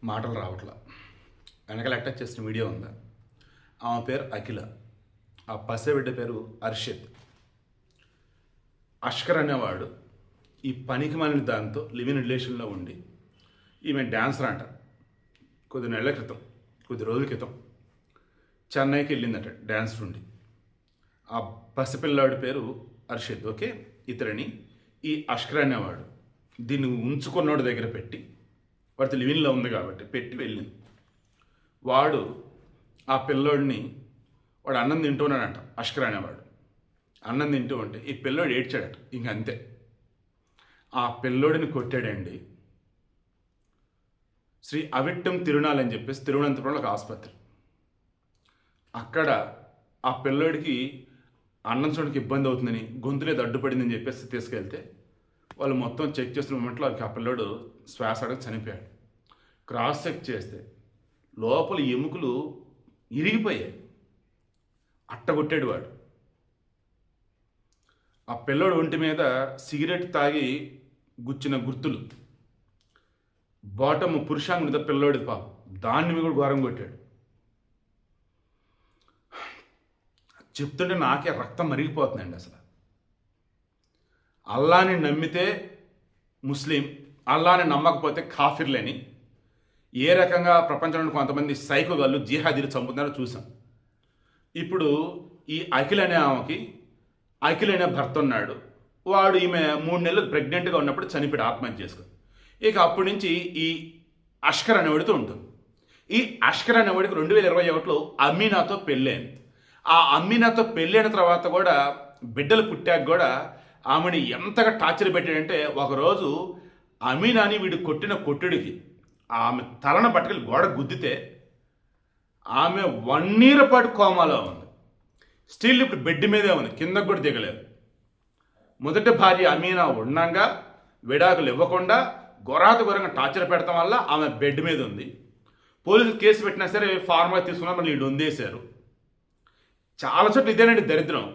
మాటలు రావట్లా. వెనకాల అటాచ్ చేసిన వీడియో ఉందా? ఆమె పేరు అఖిల, ఆ పసిబిడ్డ పేరు అర్షిత్. అష్కర్ అనేవాడు ఈ పనికి మాలిన దాంతో లివింగ్ రిలేషన్లో ఉండి, ఈమె డ్యాన్సర్ అంట. కొద్ది నెలల క్రితం, కొద్ది రోజుల క్రితం చెన్నైకి వెళ్ళిందట డ్యాన్స్ ఉండి. ఆ పసిపిల్లాడి పేరు అర్షిత్. ఓకే, ఇతరని ఈ అష్కర్ అనేవాడు దీన్ని ఉంచుకున్నోడి దగ్గర పెట్టి, వాడితో లివింగ్లో ఉంది కాబట్టి పెట్టి వెళ్ళింది. వాడు ఆ పిల్లోడిని, వాడు అన్నం తింటున్నాడంట. అష్కర్ అనేవాడు అన్నం తింటూ ఉంటే ఈ పిల్లోడు ఏడ్చాడట. ఇంకంతే, ఆ పిల్లోడిని కొట్టాడండి. శ్రీ అవిట్టం తిరునాల్ అని చెప్పేసి తిరువనంతపురంలో ఒక ఆసుపత్రి. అక్కడ ఆ పిల్లోడికి అన్నం చూడడానికి ఇబ్బంది అవుతుందని, గొంతులేదు అడ్డుపడిందని చెప్పేసి తీసుకెళ్తే వాళ్ళు మొత్తం చెక్ చేసిన మూమెంట్లో ఆ పిల్లోడు శ్వాస అడగ చనిపోయాడు. క్రాస్ చెక్ చేస్తే లోపల ఎముకలు ఇరిగిపోయాయి. అట్టగొట్టాడు వాడు. ఆ పిల్లోడు ఒంటి మీద సిగరెట్ తాగి గుచ్చిన గుర్తులు, బాటమ్ పురుషాంగ మీద పిల్లోడిది పాపం, దాన్ని మీద కూడా ఘోరం కొట్టాడు. చెప్తుంటే నాకే రక్తం మరిగిపోతుందండి. అసలు అల్లాని నమ్మితే ముస్లిం, అల్లాని నమ్మకపోతే కాఫిర్లని ఏ రకంగా ప్రపంచంలో కొంతమంది సైకోగాళ్ళు జిహాదీలు చంపుతున్నారో చూసాం. ఇప్పుడు ఈ అఖిల్ అనే ఆమెకి అఖిల్ అనే భర్త ఉన్నాడు. వాడు ఈమె 3 నెలలు ప్రెగ్నెంట్గా ఉన్నప్పుడు చనిపోయాడు, ఆత్మహత్య చేసుకుని. ఇక అప్పటి నుంచి ఈ అష్కర్ అనేవాడితో ఉంటుంది. ఈ అష్కర్ అనేవాడికి 2021లో అమీనాతో పెళ్ళైంది. ఆ అమీనాతో పెళ్ళైన తర్వాత కూడా బిడ్డలు పుట్టాక కూడా ఆమెని ఎంతగా టార్చర్ పెట్టాడంటే, ఒకరోజు అమీనాని వీడు కొట్టిన కొట్టుడికి ఆమె తలను పట్టుకెళ్ళి గోడ గుద్దితే ఆమె 1 year పాటు కోమాలో ఉంది. స్టిల్ ఇప్పుడు బెడ్ మీదే ఉంది, కిందకు కూడా దిగలేదు. మొదటి భార్య అమీనా ఉండగా విడాకులు ఇవ్వకుండా ఘోరంగా టార్చర్ పెడతాం వల్ల ఆమె బెడ్ మీద ఉంది. పోలీసులు కేసు పెట్టినా సరే ఫార్మా తీసుకున్నా మళ్ళీ వీడు వందేశారు. చాలా చోట్ల ఇదేనండి దరిద్రం.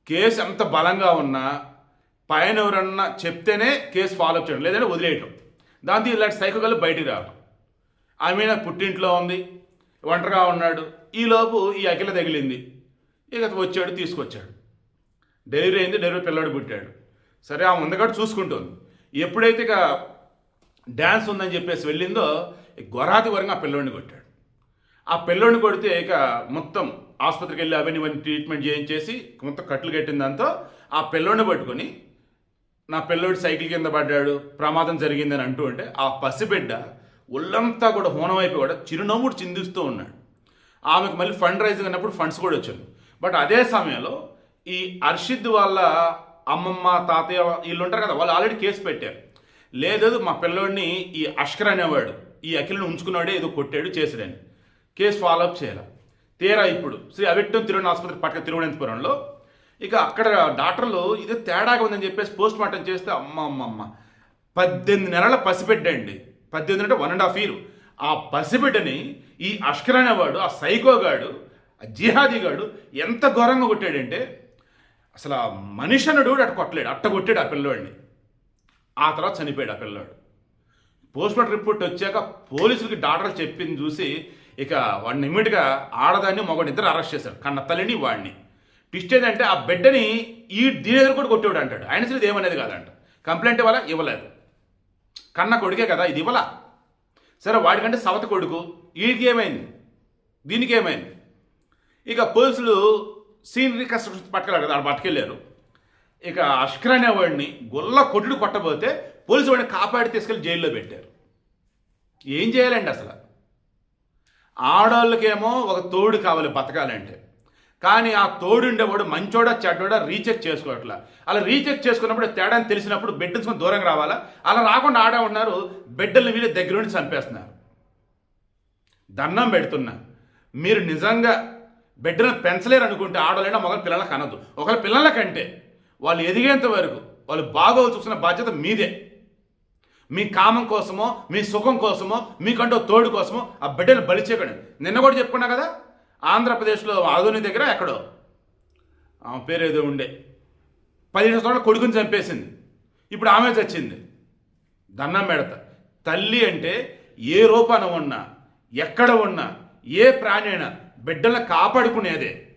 కేసు ఎంత బలంగా ఉన్నా పైన ఎవరన్నా చెప్తేనే కేసు ఫాలోఅప్ చేయడం, లేదంటే వదిలేయటం. దాంతో ఇలాంటి సైకోగాళ్ళు బయటికి రావడం. ఆమె పుట్టింట్లో ఉంది, ఒంటరిగా ఉన్నాడు. ఈలోపు ఈ అఖిల తగిలింది. ఇక వచ్చాడు, తీసుకొచ్చాడు. డెలివరీ అయింది, డెలివరీ పిల్లాడు పుట్టాడు. సరే, ఆమె ఉంది కాబట్టి చూసుకుంటుంది. ఎప్పుడైతే ఇక డ్యాన్స్ ఉందని చెప్పేసి వెళ్ళిందో ఘోరంగా ఆ పిల్లోడిని కొట్టాడు. ఆ పిల్లోడిని కొడితే ఇక మొత్తం ఆసుపత్రికి వెళ్ళి అవన్నీ ట్రీట్మెంట్ చేయించేసి మొత్తం కట్లు కట్టిన దాంతో ఆ పిల్లోడిని పట్టుకొని, నా పిల్లోడి సైకిల్ కింద పడ్డాడు, ప్రమాదం జరిగిందని అంటూ ఉంటే ఆ పసిబిడ్డ ఒళ్ళంతా కూడా హోనమైపోయి కూడా చిరునవ్వుడు చిందిస్తూ ఉన్నాడు. ఆమెకు మళ్ళీ ఫండ్ రైజింగ్ అన్నప్పుడు ఫండ్స్ కూడా వచ్చాయి. బట్ అదే సమయంలో ఈ అర్షిద్ వాళ్ళ అమ్మమ్మ, తాతయ్య వీళ్ళు ఉంటారు కదా, వాళ్ళు ఆల్రెడీ కేసు పెట్టారు. లేదు, మా పిల్లోడిని ఈ అష్కర్ అనేవాడు ఈ అఖిల్ని ఉంచుకున్నాడే ఏదో కొట్టాడు చేసాడని కేసు ఫాలోఅప్ చేయాలి. తీరా ఇప్పుడు శ్రీ అవిట్టం తిరువన ఆసుపత్రి పక్కన తిరువనంతపురంలో ఇక అక్కడ డాక్టర్లు ఇదే తేడాగా ఉందని చెప్పేసి పోస్ట్ మార్టం చేస్తే అమ్మ 18 నెలల పసిబిడ్డ అండి. 18 అంటే 1.5 years. ఆ పసిబిడ్డని ఈ అష్కర్ అనేవాడు, ఆ సైకోగాడు, ఆ జిహాదీగాడు ఎంత ఘోరంగా కొట్టాడంటే, అసలు ఆ మనిషి అన్నాడు అటు కొట్టలేడు, అట్ట కొట్టాడు ఆ పిల్లోడిని. ఆ తర్వాత చనిపోయాడు ఆ పిల్లోడు. పోస్ట్మార్టం రిపోర్ట్ వచ్చాక పోలీసులకి డాక్టర్లు చెప్పింది చూసి ఇక వాడిని ఇమ్మీడియట్గా ఆడదాన్ని మగవాడిని ఇద్దరు అరెస్ట్ చేశారు, కన్న తల్లిని వాడిని. ట్విస్ట్ ఏంటంటే ఆ బిడ్డని దీని ఎదురు కూడా కొట్టేవాడు అంటాడు. ఆయన అసలు ఇది ఏమనేది కాదంట. కంప్లైంట్ ఇవ్వాలా, ఇవ్వలేదు. కన్న కొడుకే కదా, ఇది ఇవ్వాలా. సరే, వాడికంటే సవత కొడుకు, వీడికి ఏమైంది, దీనికి ఏమైంది. ఇక పోలీసులు సీనరీ కస్టమర్స్ పట్టుకెళ్ళారు కదా, వాళ్ళు పట్టుకెళ్ళారు. ఇక అష్కర్ అనేవాడిని గొల్ల కొట్టుడు కొట్టబోతే పోలీసు వాడిని కాపాడి తీసుకెళ్ళి జైల్లో పెట్టారు. ఏం చేయాలండి అసలు? ఆడవాళ్ళకేమో ఒక తోడు కావాలి బతకాలంటే, కానీ ఆ తోడుండేవాడు మంచోడా చెడ్డోడా రీచెక్ చేసుకోవట్లా. అలా రీచెక్ చేసుకున్నప్పుడు తేడాని తెలిసినప్పుడు బిడ్డలు దూరంగా రావాలా. అలా రాకుండా ఆడే ఉన్నారు, బిడ్డల్ని వీళ్ళ దగ్గర నుండి చంపేస్తున్నారు. దండం పెడుతున్నా, మీరు నిజంగా బిడ్డలను పెంచలేరు అనుకుంటే ఆడవాళ్ళైనా మగ పిల్లలకు అనదు. ఒకళ్ళ పిల్లలకంటే వాళ్ళు ఎదిగేంత వరకు వాళ్ళు బాగోలు చూసిన బాధ్యత మీదే. మీ కామం కోసమో, మీ సుఖం కోసమో, మీకంటూ తోడు కోసమో ఆ బిడ్డను బలి చేయకండి. నిన్న కూడా చెప్పుకున్నా కదా, ఆంధ్రప్రదేశ్లో ఆధుని దగ్గర ఎక్కడో ఆమె పేరు ఏదో ఉండే 15 సంవత్సరాల కొడుకుని చంపేసింది. ఇప్పుడు ఆమె చచ్చింది. దండం పెడతా. తల్లి అంటే ఏ రూపాన ఉన్నా, ఎక్కడ ఉన్నా, ఏ ప్రాణి అయినా బిడ్డలను కాపాడుకునేదే.